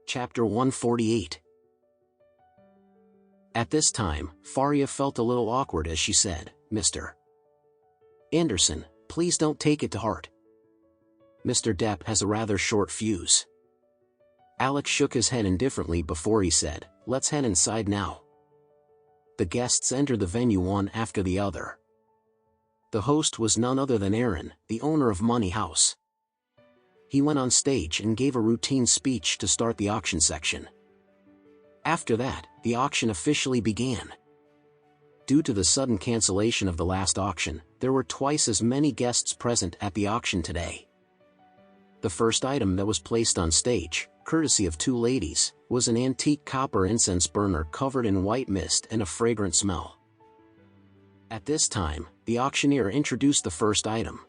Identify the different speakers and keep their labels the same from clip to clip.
Speaker 1: Chapter 148. At this time, Faria felt a little awkward as she said, "Mr. Anderson, please don't take it to heart. Mr. Depp has a rather short fuse." Alex shook his head indifferently before he said, "Let's head inside now." The guests entered the venue one after the other. The host was none other than Aaron, the owner of Money House. He went on stage and gave a routine speech to start the auction section. After that, the auction officially began. Due to the sudden cancellation of the last auction, there were twice as many guests present at the auction today. The first item that was placed on stage, courtesy of two ladies, was an antique copper incense burner covered in white mist and a fragrant smell. At this time, the auctioneer introduced the first item.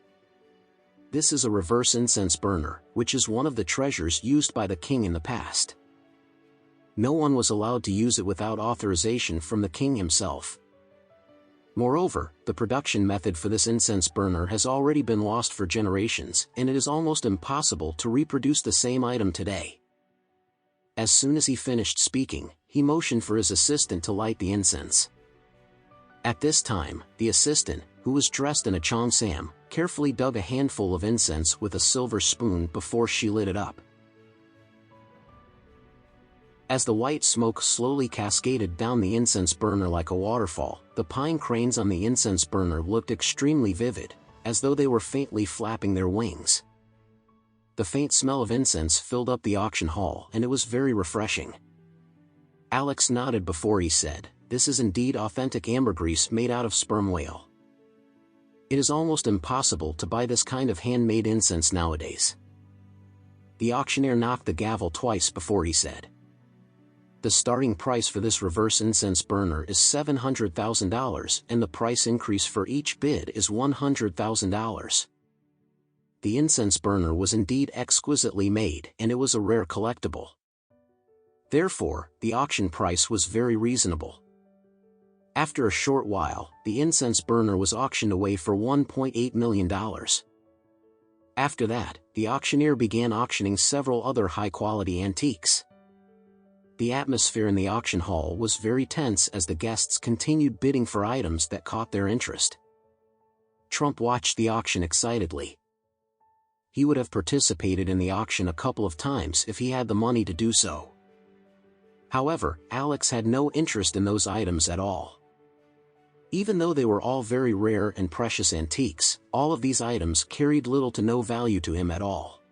Speaker 1: This is a reverse incense burner, which is one of the treasures used by the king in the past. No one was allowed to use it without authorization from the king himself. Moreover, the production method for this incense burner has already been lost for generations, and it is almost impossible to reproduce the same item today. As soon as he finished speaking, he motioned for his assistant to light the incense. At this time, the assistant, who was dressed in a cheongsam, carefully dug a handful of incense with a silver spoon before she lit it up. As the white smoke slowly cascaded down the incense burner like a waterfall, the pine cranes on the incense burner looked extremely vivid, as though they were faintly flapping their wings. The faint smell of incense filled up the auction hall, and it was very refreshing. Alex nodded before he said, "This is indeed authentic ambergris made out of sperm whale. It is almost impossible to buy this kind of handmade incense nowadays." The auctioneer knocked the gavel twice before he said, "The starting price for this reverse incense burner is $700,000, and the price increase for each bid is $100,000. The incense burner was indeed exquisitely made, and it was a rare collectible. Therefore, the auction price was very reasonable." After a short while, the incense burner was auctioned away for $1.8 million. After that, the auctioneer began auctioning several other high-quality antiques. The atmosphere in the auction hall was very tense as the guests continued bidding for items that caught their interest. Trump watched the auction excitedly. He would have participated in the auction a couple of times if he had the money to do so. However, Alex had no interest in those items at all. Even though they were all very rare and precious antiques, all of these items carried little to no value to him at all.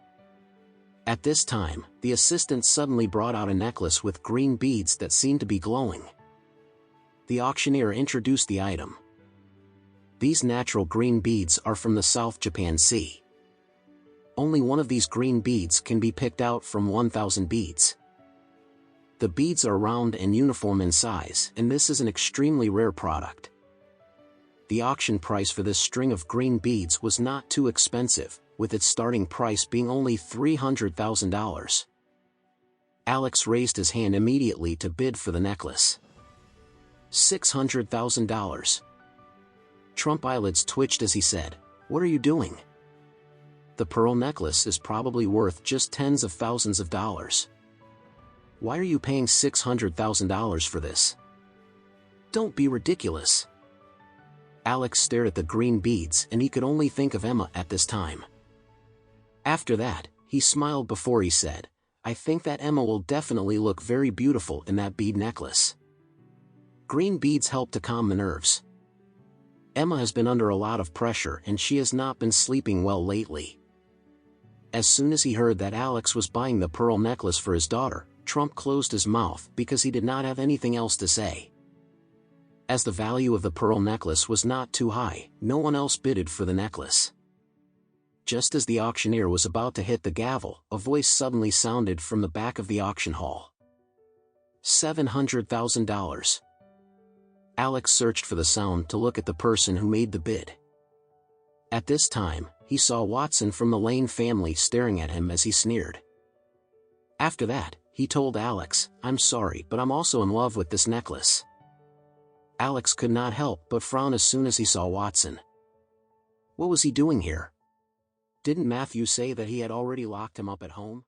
Speaker 1: At this time, the assistant suddenly brought out a necklace with green beads that seemed to be glowing. The auctioneer introduced the item. These natural green beads are from the South Japan Sea. Only one of these green beads can be picked out from 1,000 beads. The beads are round and uniform in size, and this is an extremely rare product. The auction price for this string of green beads was not too expensive, with its starting price being only $300,000. Alex raised his hand immediately to bid for the necklace. $600,000. Trump's eyelids twitched as he said, "What are you doing? The pearl necklace is probably worth just tens of thousands of dollars. Why are you paying $600,000 for this? Don't be ridiculous." Alex stared at the green beads, and he could only think of Emma at this time. After that, he smiled before he said, "I think that Emma will definitely look very beautiful in that bead necklace. Green beads help to calm the nerves. Emma has been under a lot of pressure and she has not been sleeping well lately." As soon as he heard that Alex was buying the pearl necklace for his daughter, Trump closed his mouth because he did not have anything else to say. As the value of the pearl necklace was not too high, no one else bidded for the necklace. Just as the auctioneer was about to hit the gavel, a voice suddenly sounded from the back of the auction hall. $700,000. Alex searched for the sound to look at the person who made the bid. At this time, he saw Watson from the Lane family staring at him as he sneered. After that, he told Alex, "I'm sorry, but I'm also in love with this necklace." Alex could not help but frown as soon as he saw Watson. What was he doing here? Didn't Matthew say that he had already locked him up at home?